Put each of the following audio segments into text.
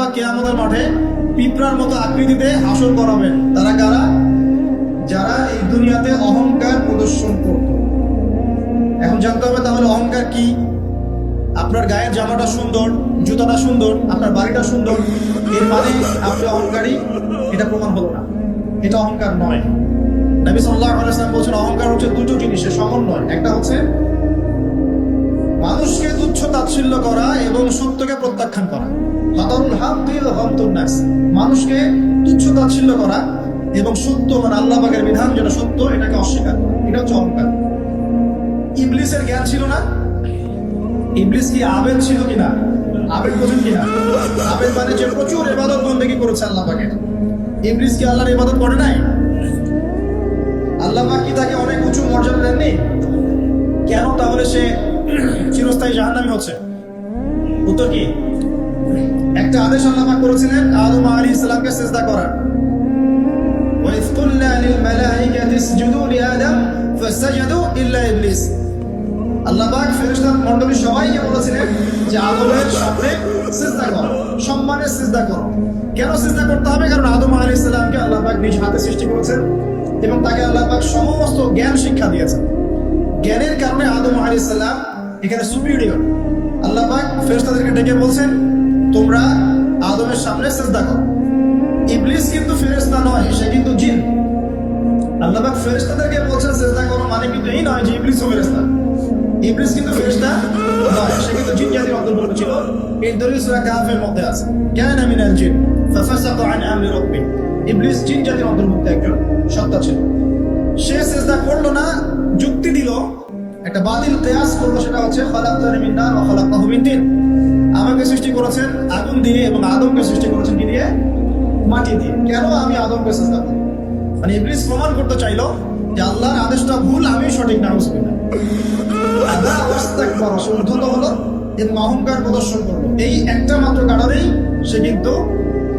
পাক কিয়ামতের মাঠে পিঁপড়ার মতো আকৃতিতে হাসর করাবেন। তারা কারা? যারা এই দুনিয়াতে অহংকার প্রদর্শন করত। এখন জানতে হবে তাহলে অহংকার কি। আপনার গায়ের জামাটা সুন্দর, জুতাটা সুন্দর, আপনার বাড়িটা সুন্দর, এর মানে আপনি অহংকারী, এটা প্রমাণ হলো না, এটা অহংকার নয়। নবী সাল্লাল্লাহু আলাইহি ওয়াসাল্লাম বলেছেন অহংকার হচ্ছে দুটো জিনিসের সমন্বয়। একটা হচ্ছে মানুষকে তুচ্ছ তাচ্ছিল্য করা এবং সত্যকে প্রত্যাখ্যান করা। বাতারুল হাক্কি ওয়া গামতুন নাস, মানুষকে তুচ্ছ তাচ্ছিল্য করা এবং সত্য মানে আল্লাহ পাকের বিধান যেটা সত্য এটাকে অস্বীকার করা, এটা হচ্ছে অহংকার। ইবলিসের জ্ঞান ছিল না? ইবলিস কি আবেদ ছিল কিনা? আবেদ বোঝেন কিনা? আবেদ মানে যে প্রচুর ইবাদত বন্দেগী করেছে আল্লাহ পাকের। ইবলিস কি আল্লাহর ইবাদত করে নাই? আল্লাহ পাক কি তাকে অনেক উঁচু মর্যাদা দেননি? কেন তাহলে সে চিরস্থায়ী জাহান্নামী হচ্ছে? উত্তর কি? একটা আদেশ আল্লাহ পাক করেছিলেন আদম আলাইহিস সালামকে সিজদা করার। ওয়া ইয কুলনা লিল মালাইকাতি ইসজুদু লিআদম ফাসাজাদু ইল্লা ইবলিস। আল্লাহ পাক ফেরেশতা মণ্ডলী সবাইকে বলেছিলেন যে আদমের সামনে সিজদা করো, সম্মানের সিজদা করো। কেন সিজদা করতে হবে? কারণ আদম আলাইহিস সালামকে আল্লাহ পাক নিজ হাতে সৃষ্টি করেছেন এবং তাকে আল্লাহ পাক সমস্ত জ্ঞান শিক্ষা দিয়েছেন। জ্ঞানের কারণে আদম আলাইহিস সালাম এখানে সুপিরিয়র। আল্লাহ পাক ফেরেশতাদেরকে ডেকে বলছেন তোমরা আদমের সামনে সিজদা করো। ইবলিস কিন্তু ফেরেশতা নয়, সে কিন্তু জিন। আল্লাহ পাক ফেরেশতাদেরকে বলছেন সিজদা করো, মানে কিন্তু এই নয় যে ইবলিসও ফেরেশতা। ইবলিস কিন্তু ফেরেশতা নয়, সে কিন্তু জিন জাতির অন্তর্ভুক্ত ছিল। এই দলিল সূরা কাহফের মধ্যে আছে, কানা মিনাল জিন ফাফাসাকা আন আমরি রাব্বি। ইবলিস জিন জাতির অন্তর্ভুক্ত একজন সত্তা ছিল। সে সিজদা করলো না, যুক্তি দিল, একটা বাতিল কিয়াস করলো, সেটা হচ্ছে খালাকতানি মিন নার ওয়া খালাকতাহু মিন তিন। আমাকে সৃষ্টি করেছেন আগুন দিয়ে এবং আদমকে সৃষ্টি করেছেন কি দিয়ে? মাটি দিয়ে। কেন আমি আদমকে সিজদা করব? মানে ইবলিস প্রমাণ করতে চাইলো যে আল্লাহর আদেশটা ভুল, আমি সঠিক। নাউজুবিল্লাহ। আদা ওয়াস্তাকবার, উদ্ধত হলো এবং অহংকার প্রদর্শন করলো। এই একটা মাত্র কারণেই সে কিন্তু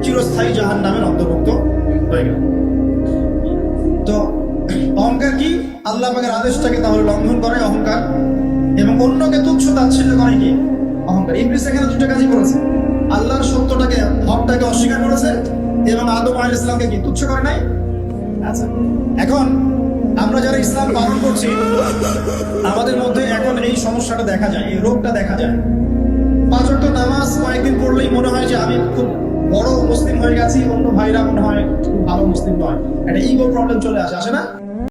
চিরস্থায়ী জাহান্নামের অন্তর্ভুক্ত হয়ে গেল। তো অহংকার কি? আল্লাহ পাকের আদেশটাকে তাহলে লঙ্ঘন করে অহংকার, এবং অন্যকে তুচ্ছ তাচ্ছিল্য করে কি? অহংকার। ইবলিস এখানে দুটো কাজই করেছে, আল্লাহর সত্যটাকে, হকটাকে অস্বীকার করেছে এবং আদম আলাইহিস সালামকে কি তুচ্ছ করে নাই? আচ্ছা, এখন আমরা যারা ইসলাম পালন করছি আমাদের মধ্যে এখন এই সমস্যাটা দেখা যায়, এই রোগটা দেখা যায়। 5 ওয়াক্ত নামাজ কয়েকদিন পড়লেই মনে হয় যে আমি খুব বড় মুসলিম হয়ে গেছি, অন্য ভাইরা মনে হয় খুব ভালো মুসলিম নয়। একটা ইগো প্রবলেম চলে আসে না?